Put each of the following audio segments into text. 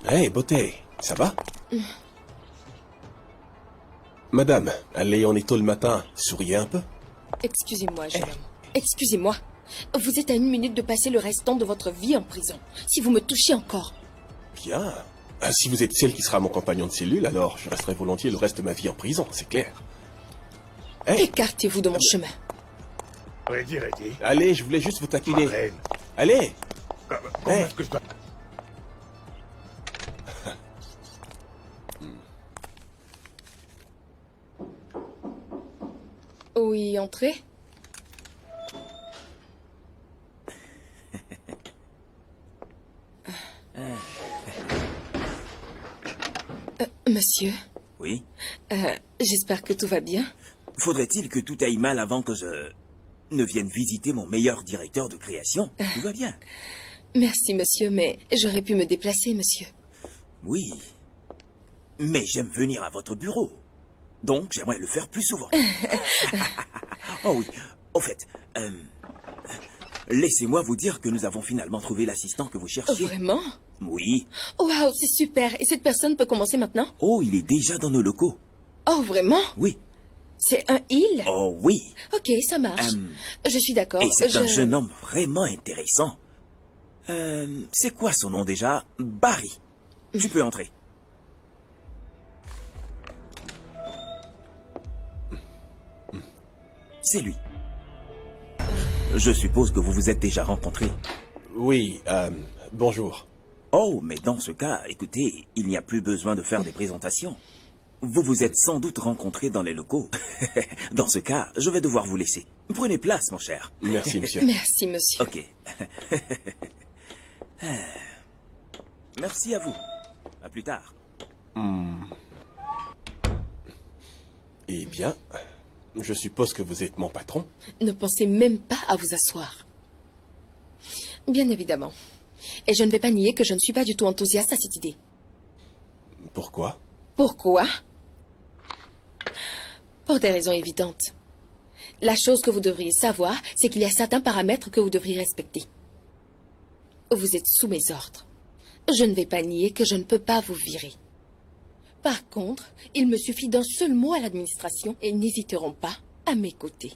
Hey, beauté, ça va? Madame, allez, on est tôt le matin. Souriez un peu. Excusez-moi, jeune homme. Excusez-moi. Vous êtes à 1 minute de passer le restant de votre vie en prison. Si vous me touchez encore. Bien. Ah, si vous êtes celle qui sera mon compagnon de cellule, alors je resterai volontiers le reste de ma vie en prison, c'est clair. Hey, Écartez-vous de mon chemin. Reddy. allez, je voulais juste vous taquiner. Ma reine. Allez. Comment Hey. est-ce que je dois... Oui, entrez. Monsieur, Oui. j'espère que tout va bien. Faudrait-il que tout aille mal avant que je ne vienne visiter mon meilleur directeur de création? Tout va bien. Merci, monsieur, mais j'aurais pu me déplacer, monsieur. Oui. Mais j'aime venir à votre bureau. Donc, j'aimerais le faire plus souvent. Oh oui. Au fait, laissez-moi vous dire que nous avons finalement trouvé l'assistant que vous cherchiez. Vraiment? Oui. Waouh, c'est super. Et cette personne peut commencer maintenant? Oh, il est déjà dans nos locaux. Oh, vraiment? Oui. C'est un il? Oh oui. Ok, ça marche. Je suis d'accord. Et c'est un jeune homme vraiment intéressant. C'est quoi son nom déjà? Barry. Tu peux entrer. C'est lui. Je suppose que vous vous êtes déjà rencontrés. Oui, bonjour. Oh, mais dans ce cas, écoutez, il n'y a plus besoin de faire des présentations. Vous vous êtes sans doute rencontrés dans les locaux. Dans ce cas, je vais devoir vous laisser. Prenez place, mon cher. Merci, monsieur. Merci, monsieur. Ok. Merci à vous. À plus tard. Eh bien, je suppose que vous êtes mon patron. Ne pensez même pas à vous asseoir. Bien évidemment. Et je ne vais pas nier que je ne suis pas du tout enthousiaste à cette idée. Pourquoi? Pourquoi? Pour des raisons évidentes. La chose que vous devriez savoir, c'est qu'il y a certains paramètres que vous devriez respecter. Vous êtes sous mes ordres. Je ne vais pas nier que je ne peux pas vous virer. Par contre, il me suffit d'un seul mot à l'administration et ils n'hésiteront pas à m'écouter.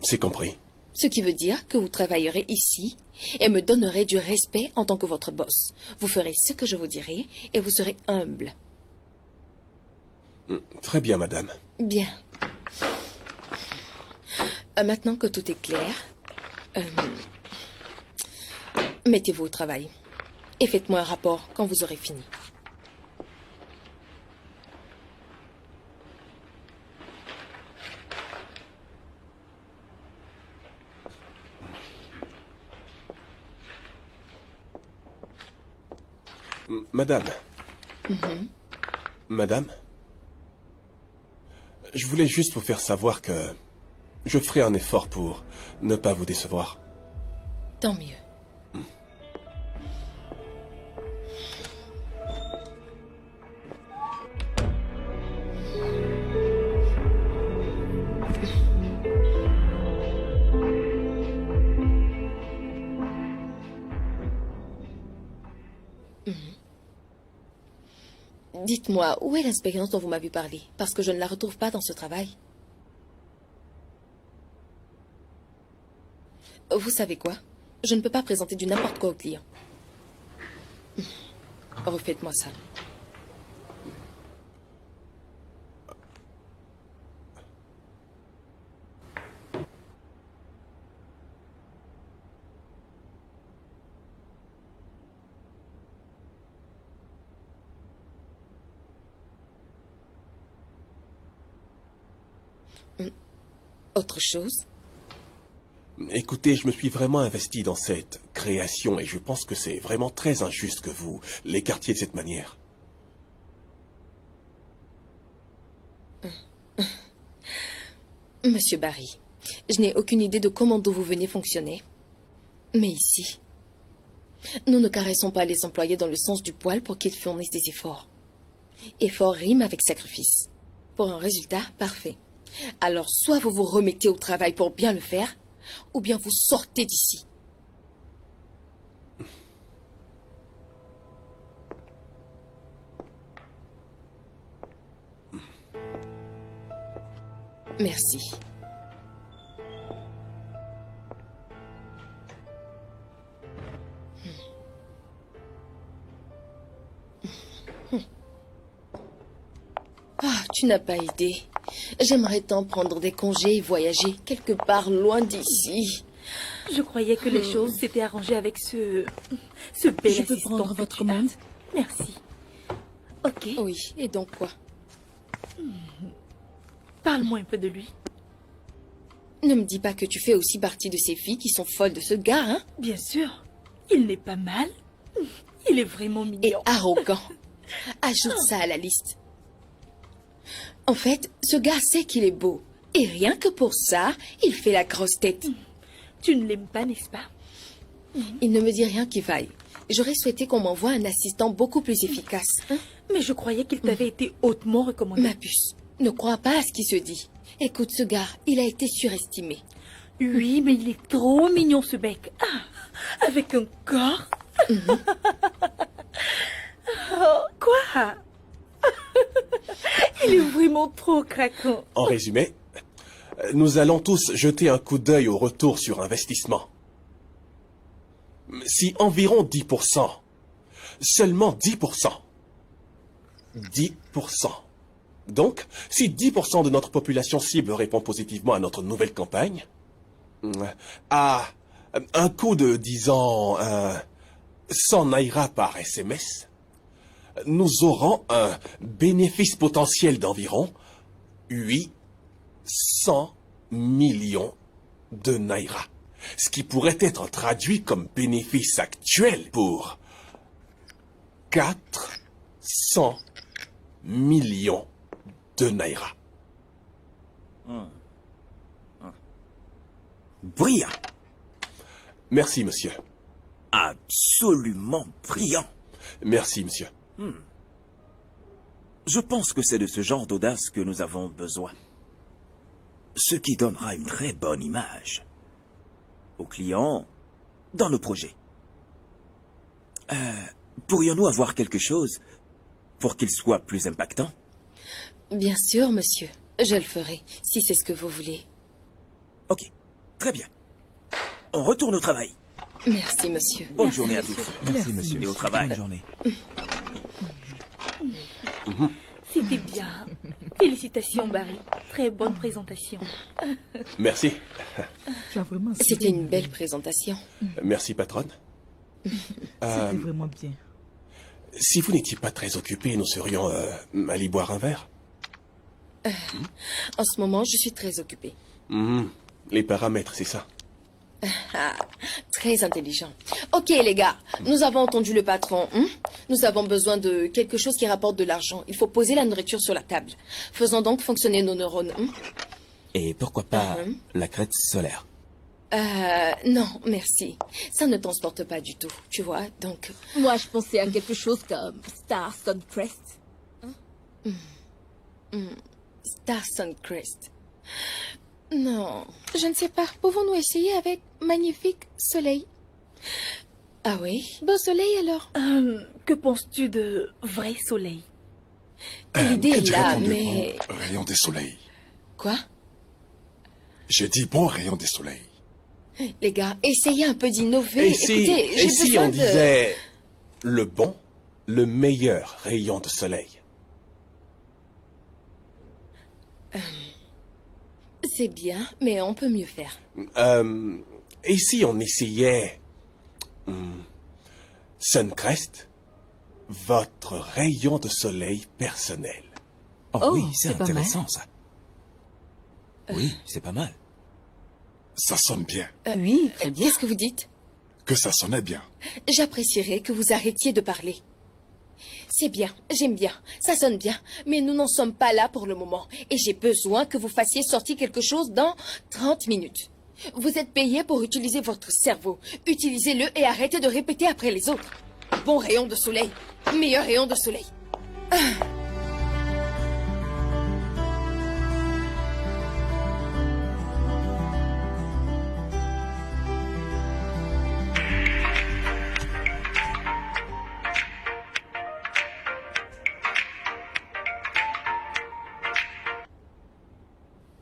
C'est compris. Ce qui veut dire que vous travaillerez ici et me donnerez du respect en tant que votre boss. Vous ferez ce que je vous dirai et vous serez humble. Très bien, madame. Bien. Maintenant que tout est clair, mettez-vous au travail et faites-moi un rapport quand vous aurez fini. Madame. Madame. Je voulais juste vous faire savoir que je ferai un effort pour ne pas vous décevoir. Tant mieux. Dites-moi, où est l'expérience dont vous m'avez parlé? Parce que je ne la retrouve pas dans ce travail. Vous savez quoi? Je ne peux pas présenter du n'importe quoi au client. Refaites-moi ça. Autre chose? Écoutez, je me suis vraiment investi dans cette création et je pense que c'est vraiment très injuste que vous l'écartiez de cette manière. Monsieur Barry, je n'ai aucune idée de comment vous venez fonctionner. Mais ici, nous ne caressons pas les employés dans le sens du poil pour qu'ils fournissent des efforts. Effort rime avec sacrifice. Pour un résultat parfait. Alors, soit vous vous remettez au travail pour bien le faire, ou bien vous sortez d'ici. Merci. Ah, tu n'as pas idée. J'aimerais tant prendre des congés et voyager quelque part loin d'ici. Je croyais que les choses s'étaient arrangées avec ce bel Je peux assistant prendre que votre tu as. commande? Merci. Ok, Oui, et donc quoi? parle-moi un peu de lui. Ne me dis pas que tu fais aussi partie de ces filles qui sont folles de ce gars, hein? Bien sûr, il n'est pas mal. Il est vraiment Et mignon. arrogant. Ajoute ça à la liste. En fait, ce gars sait qu'il est beau. Et rien que pour ça, il fait la grosse tête. Tu ne l'aimes pas, n'est-ce pas? Il ne me dit rien qui vaille. J'aurais souhaité qu'on m'envoie un assistant beaucoup plus efficace. Hein? Mais je croyais qu'il t'avait été hautement recommandé. Ma puce, ne crois pas à ce qui se dit. Écoute, ce gars, il a été surestimé. Oui, mais il est trop mignon, ce bec. Ah, avec un corps. Oh, quoi? Il est vraiment trop craquant. En résumé, nous allons tous jeter un coup d'œil au retour sur investissement. Si environ 10%, seulement 10%, 10%. Donc, si 10% de notre population cible répond positivement à notre nouvelle campagne, à un coût de, disons, 100 naira par SMS, nous aurons un bénéfice potentiel d'environ 800 millions de naira. Ce qui pourrait être traduit comme bénéfice actuel pour 400 millions de naira. Brillant. Merci, monsieur. Absolument brillant. Merci, monsieur. Je pense que c'est de ce genre d'audace que nous avons besoin. Ce qui donnera une très bonne image aux clients dans nos projets. Pourrions-nous avoir quelque chose pour qu'il soit plus impactant? Bien sûr, monsieur. Je le ferai, si c'est ce que vous voulez. Ok, très bien. On retourne au travail. Merci, monsieur. Bonne journée à tous. Merci, monsieur. Et au travail. Bonne journée. C'était bien. Félicitations, Barry. Très bonne présentation. Merci. Tu as vraiment C'était une belle présentation. Merci, patronne. C'était vraiment bien. Si vous n'étiez pas très occupé, nous serions allés boire un verre. En ce moment, je suis très occupée. Les paramètres, c'est ça. Très intelligent. Ok, les gars, nous avons entendu le patron. Nous avons besoin de quelque chose qui rapporte de l'argent. Il faut poser la nourriture sur la table. Faisons donc fonctionner nos neurones. Et pourquoi pas la crête solaire? Non, merci. Ça ne transporte pas du tout, tu vois, donc... Moi, je pensais à quelque chose comme Star Suncrest. Star Suncrest. Non, je ne sais pas. Pouvons-nous essayer avec Magnifique Soleil? Ah oui? Beau soleil alors? Que penses-tu de vrai soleil? L'idée est là, dirait-on de mais... bon rayon des soleils? Quoi? J'ai dit bon rayon des soleils. Les gars, essayez un peu d'innover. Et si, Écoutez, j'ai et si besoin on de... disait le bon, le meilleur rayon de soleil? C'est bien, mais on peut mieux faire. Et si on essayait Suncrest, votre rayon de soleil personnel? Oh, oui, c'est c'est pas mal. intéressant ça. Oui, c'est pas mal. Ça sonne bien. Oui, très bien. Qu'est-ce que vous dites? Que ça sonnait bien. J'apprécierais que vous arrêtiez de parler. C'est bien, j'aime bien, ça sonne bien, mais nous n'en sommes pas là pour le moment. Et j'ai besoin que vous fassiez sortir quelque chose dans 30 minutes. Vous êtes payé pour utiliser votre cerveau. Utilisez-le et arrêtez de répéter après les autres. Bon rayon de soleil, meilleur rayon de soleil.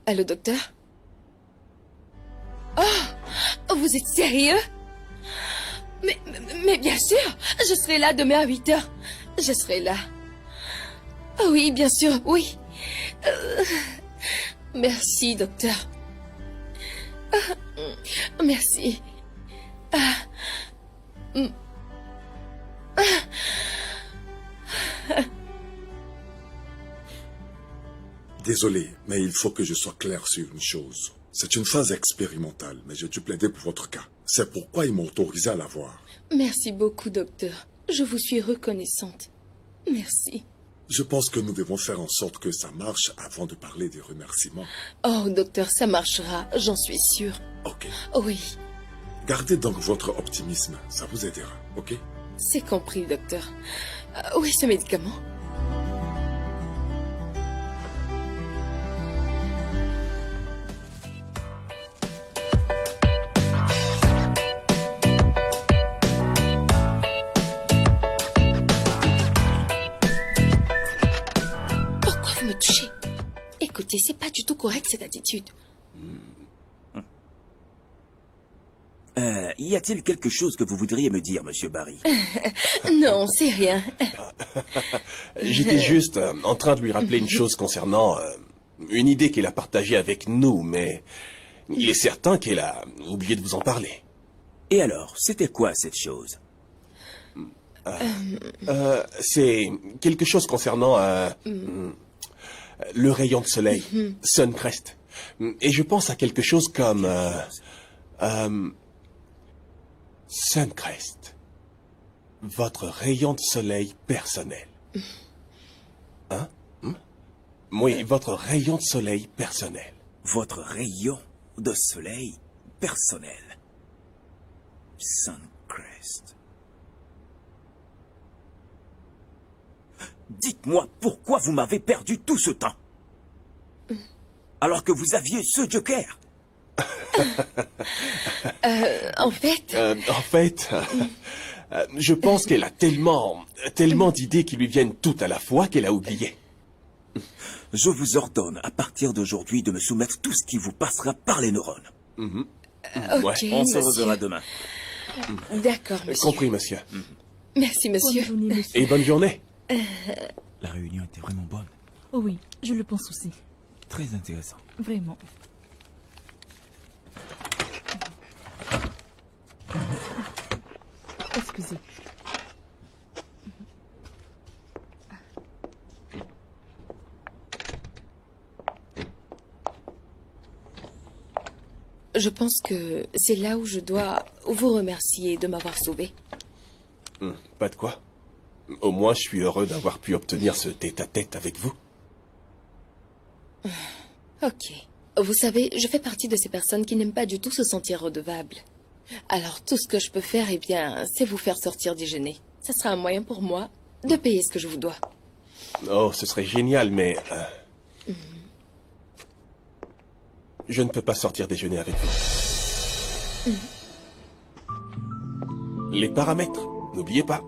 Allô, docteur? Oh, vous êtes sérieux? Mais bien sûr, je serai là demain à 8 heures. Je serai là. Oh oui, bien sûr, oui. Merci, docteur. Merci. Désolé, mais il faut que je sois clair sur une chose. C'est une phase expérimentale, mais j'ai dû plaider pour votre cas. C'est pourquoi ils m'ont autorisé à la voir. Merci beaucoup, docteur. Je vous suis reconnaissante. Merci. Je pense que nous devons faire en sorte que ça marche avant de parler des remerciements. Oh, docteur, ça marchera, j'en suis sûre. Ok. Oui, Gardez donc votre optimisme, ça vous aidera, ok? c'est compris, docteur. Où est ce médicament? Pourquoi vous me touchez? Écoutez, c'est pas du tout correct cette attitude. Y a-t-il quelque chose que vous voudriez me dire, monsieur Barry? Non, c'est rien. J'étais juste en train de lui rappeler une chose concernant une idée qu'elle a partagée avec nous, mais il est certain qu'elle a oublié de vous en parler. Et alors, c'était quoi cette chose? C'est quelque chose concernant le rayon de soleil, Suncrest. Et je pense à quelque chose comme Suncrest. Votre rayon de soleil personnel. Hein? Oui, votre rayon de soleil personnel. Votre rayon de soleil personnel. Suncrest. Dites-moi pourquoi vous m'avez perdu tout ce temps. Alors que vous aviez ce joker. En fait, Je pense qu'elle a tellement d'idées qui lui viennent toutes à la fois qu'elle a oublié. Je vous ordonne à partir d'aujourd'hui de me soumettre tout ce qui vous passera par les neurones. ok, Ouais, On se monsieur. reverra demain. D'accord, monsieur. Compris, monsieur. Merci, monsieur. Bonne journée, monsieur. Et bonne journée. La réunion était vraiment bonne. Oh oui, je le pense aussi. Très intéressant. Vraiment. Excusez. Je pense que c'est là où je dois vous remercier de m'avoir sauvé. Pas de quoi. Au moins, je suis heureux d'avoir pu obtenir ce tête-à-tête avec vous. Ok. Vous savez, je fais partie de ces personnes qui n'aiment pas du tout se sentir redevables. Alors, tout ce que je peux faire, eh bien, c'est vous faire sortir déjeuner. Ça sera un moyen pour moi de payer ce que je vous dois. Oh, ce serait génial, mais... Je ne peux pas sortir déjeuner avec vous. Les paramètres, n'oubliez pas.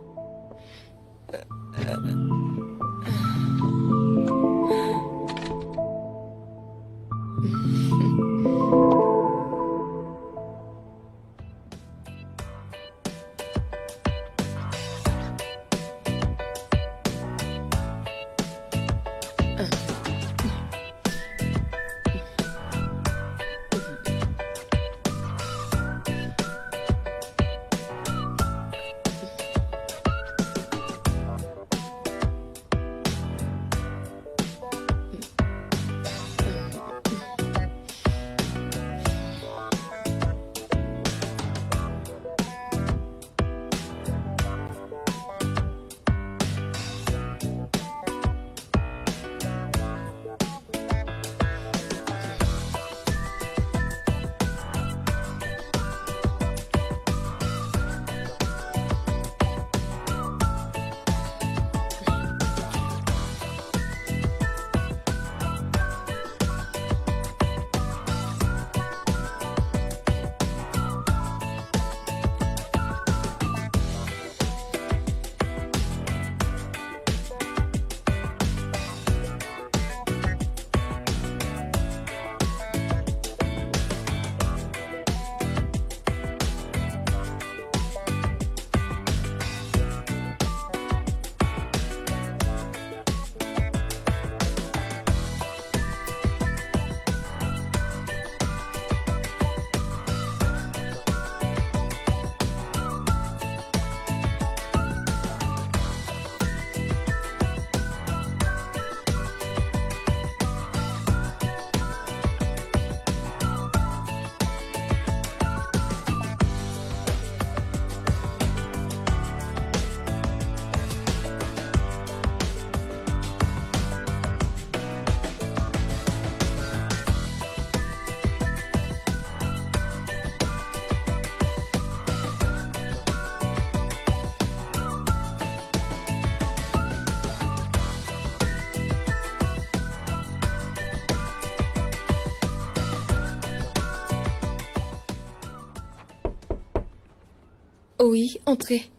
Oui, entrez.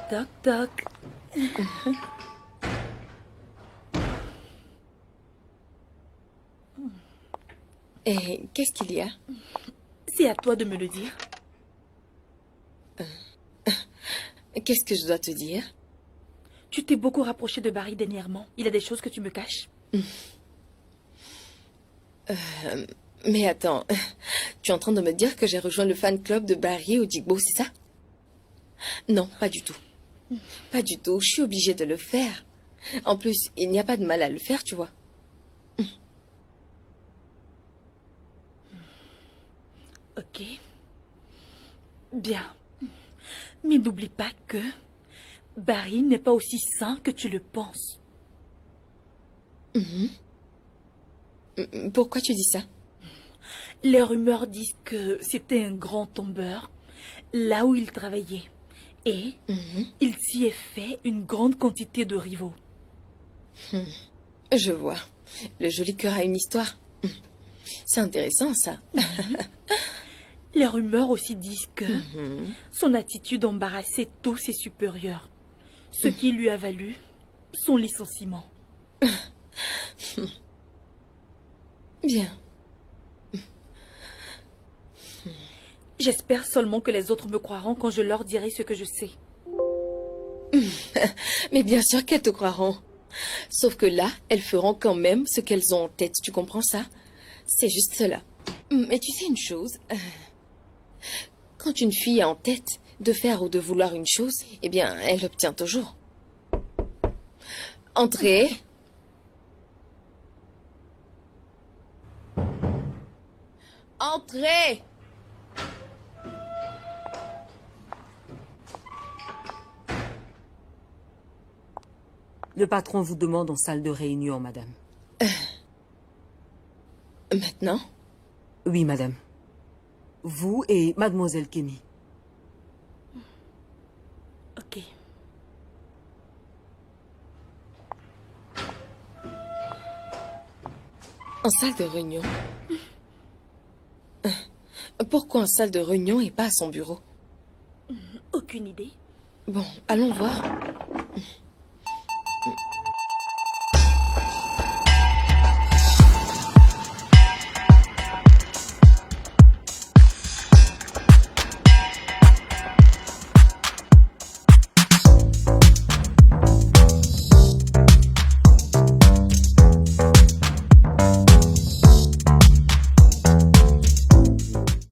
Toc, toc. Et qu'est-ce qu'il y a? C'est à toi de me le dire. Qu'est-ce que je dois te dire? Tu t'es beaucoup rapproché de Barry dernièrement. Il y a des choses que tu me caches. Mais attends, tu es en train de me dire que j'ai rejoint le fan club de Barry au Jigbo, c'est ça? Non, pas du tout. Pas du tout, je suis obligée de le faire. En plus, il n'y a pas de mal à le faire, tu vois. Ok. Bien. Mais n'oublie pas que Barry n'est pas aussi sain que tu le penses. Pourquoi tu dis ça? Les rumeurs disent que c'était un grand tombeur là où il travaillait. Et il s'y est fait une grande quantité de rivaux. Je vois. Le joli cœur a une histoire. C'est intéressant, ça. Les rumeurs aussi disent que son attitude embarrassait tous ses supérieurs, ce qui lui a valu son licenciement. Bien. J'espère seulement que les autres me croiront quand je leur dirai ce que je sais. Mais bien sûr qu'elles te croiront. Sauf que là, elles feront quand même ce qu'elles ont en tête. Tu comprends ça? C'est juste cela. Mais tu sais une chose? Quand une fille a en tête de faire ou de vouloir une chose, eh bien, elle l'obtient toujours. Entrez. Entrez. Le patron vous demande en salle de réunion, madame. Maintenant? Oui, madame. Vous et mademoiselle Kenny. Ok. En salle de réunion? Pourquoi en salle de réunion et pas à son bureau? Aucune idée. Bon, allons voir.